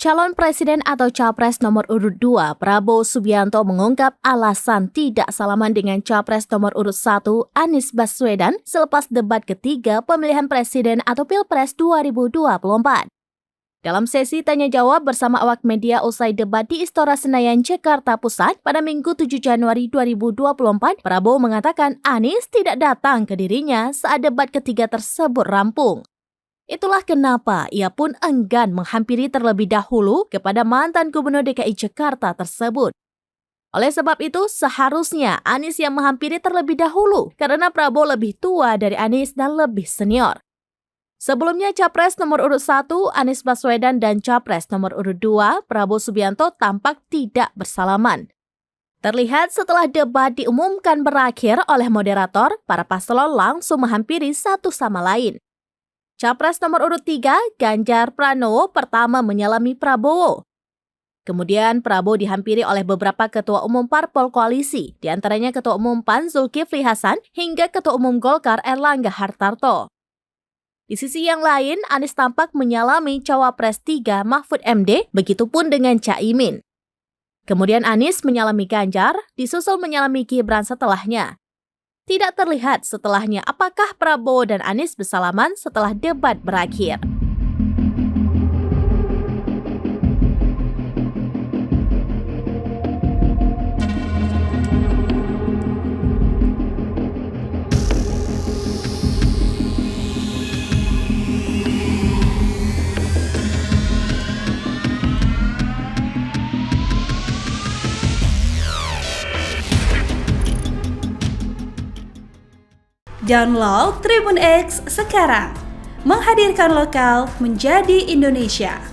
Calon Presiden atau Capres nomor urut 2, Prabowo Subianto mengungkap alasan tidak salaman dengan Capres nomor urut 1, Anies Baswedan, selepas debat ketiga pemilihan Presiden atau Pilpres 2024. Dalam sesi tanya-jawab bersama awak media usai debat di Istora Senayan, Jakarta Pusat pada Minggu 7 Januari 2024, Prabowo mengatakan Anies tidak datang ke dirinya saat debat ketiga tersebut rampung. Itulah kenapa ia pun enggan menghampiri terlebih dahulu kepada mantan Gubernur DKI Jakarta tersebut. Oleh sebab itu, seharusnya Anies yang menghampiri terlebih dahulu karena Prabowo lebih tua dari Anies dan lebih senior. Sebelumnya, Capres nomor urut 1, Anies Baswedan dan Capres nomor urut 2, Prabowo Subianto tampak tidak bersalaman. Terlihat setelah debat diumumkan berakhir oleh moderator, para paslon langsung menghampiri satu sama lain. Capres nomor urut 3, Ganjar Pranowo pertama menyalami Prabowo. Kemudian Prabowo dihampiri oleh beberapa ketua umum parpol koalisi, di antaranya Ketua Umum PAN Zulkifli Hasan hingga Ketua Umum Golkar Erlangga Hartarto. Di sisi yang lain, Anies tampak menyalami Cawapres 3 Mahfud MD, begitupun dengan Caimin. Kemudian Anies menyalami Ganjar, disusul menyalami Gibran setelahnya. Tidak terlihat setelahnya apakah Prabowo dan Anies bersalaman setelah debat berakhir. Download Tribun X sekarang, menghadirkan lokal menjadi Indonesia.